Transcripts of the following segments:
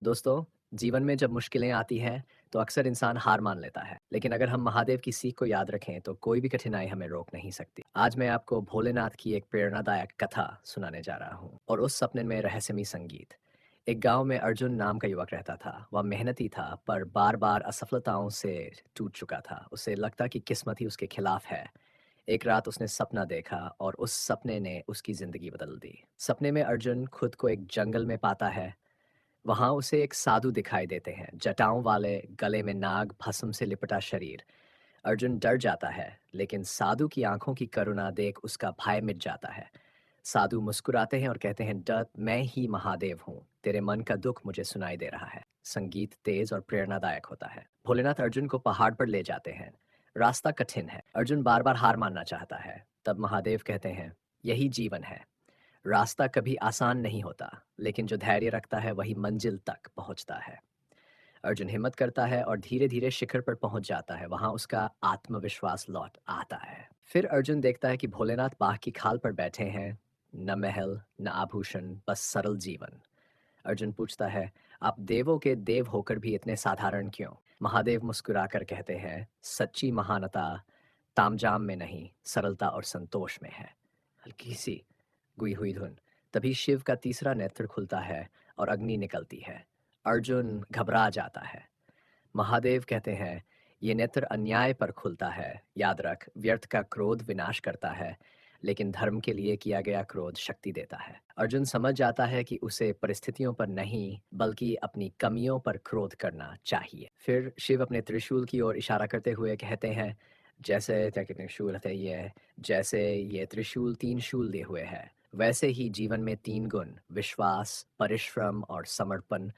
दोस्तों, जीवन में जब मुश्किलें आती हैं, तो अक्सर इंसान हार मान लेता है। लेकिन अगर हम महादेव की सीख को याद रखें, तो कोई भी कठिनाई हमें रोक नहीं सकती। आज मैं आपको भोलेनाथ की एक प्रेरणादायक कथा सुनाने जा रहा हूँ और उस सपने में रहस्यमय संगीत। एक गांव में अर्जुन नाम का युवक रहता था। वह मेहनती था, पर बार-बार असफलताओं से टूट चुका था। उसे लगता कि किस्मत ही उसके खिलाफ है। एक रात उसने सपना देखा और उस सपने ने उसकी ज़िंदगी बदल दी। सपने में अर्जुन खुद को एक जंगल में पाता है। वहाँ उसे एक साधु दिखाई देते हैं, जटाओं वाले, गले में नाग भस्म से लिपटा शरीर। अर्जुन डर जाता है, लेकिन साधु की आंखों की करुणा देख उसका भय मिट जाता है। साधु मुस्कुराते हैं और कहते हैं, डर, मैं ही महादेव हूँ। तेरे मन का दुख मुझे सुनाई दे रहा है। संगीत तेज और प्रेरणादायक होता है। भोलेनाथ अर्जुन को पहाड़ पर ले जाते हैं। रास्ता कठिन है। अर्जुन बार बार हार मानना चाहता है। तब महादेव कहते हैं, यही जीवन है। रास्ता कभी आसान नहीं होता, लेकिन जो धैर्य रखता है वही मंजिल तक पहुंचता है। अर्जुन हिम्मत करता है और धीरे धीरे शिखर पर पहुंच जाता है। वहां उसका आत्मविश्वास लौट आता है। फिर अर्जुन देखता है कि भोलेनाथ बाह की खाल पर बैठे हैं। न महल, न आभूषण, बस सरल जीवन। अर्जुन पूछता है, आप देवों के देव होकर भी इतने साधारण क्यों? महादेव मुस्कुराकर कहते हैं, सच्ची महानता तामझाम में नहीं, सरलता और संतोष में है। हल्की सी गुई हुई धुन। तभी शिव का तीसरा नेत्र खुलता है और अग्नि निकलती है। अर्जुन घबरा जाता है। महादेव कहते हैं, ये नेत्र अन्याय पर खुलता है। याद रख, व्यर्थ का क्रोध विनाश करता है, लेकिन धर्म के लिए किया गया क्रोध शक्ति देता है। अर्जुन समझ जाता है कि उसे परिस्थितियों पर नहीं, बल्कि अपनी कमियों पर क्रोध करना चाहिए। फिर शिव अपने त्रिशूल की ओर इशारा करते हुए कहते हैं, जैसे क्या कहते हैं, शूल है ये, जैसे ये त्रिशूल तीन शूल लिए हुए है, वैसे ही जीवन में तीन गुण, विश्वास, परिश्रम और समर्पण,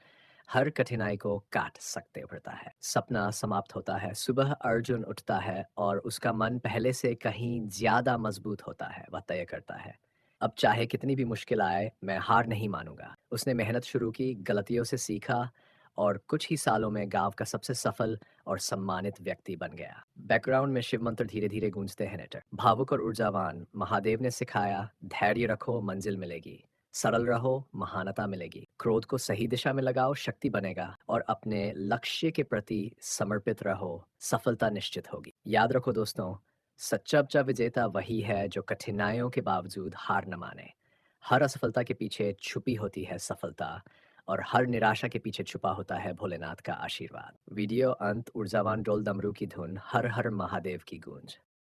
हर कठिनाई को काट सकते पड़ता है। सपना समाप्त होता है। सुबह अर्जुन उठता है और उसका मन पहले से कहीं ज्यादा मजबूत होता है। वह तय करता है, अब चाहे कितनी भी मुश्किल आए, मैं हार नहीं मानूंगा। उसने मेहनत शुरू की, गलतियों से सीखा और कुछ ही सालों में गांव का सबसे सफल और सम्मानित व्यक्ति बन गया। बैकग्राउंड में शिव मंत्र धीरे धीरे गूंजते हैं। नेटर भावुक और ऊर्जावान, महादेव ने सिखाया, धैर्य रखो, मंजिल मिलेगी। सरल रहो, महानता मिलेगी। क्रोध को सही दिशा में लगाओ, शक्ति बनेगा। और अपने लक्ष्य के प्रति समर्पित रहो, सफलता निश्चित होगी। याद रखो दोस्तों, सच्चा विजेता वही है जो कठिनाइयों के बावजूद हार न माने। हर असफलता के पीछे छुपी होती है सफलता, और हर निराशा के पीछे छुपा होता है भोलेनाथ का आशीर्वाद। वीडियो अंत ऊर्जावान डोल डमरू की धुन, हर हर महादेव की गूंज।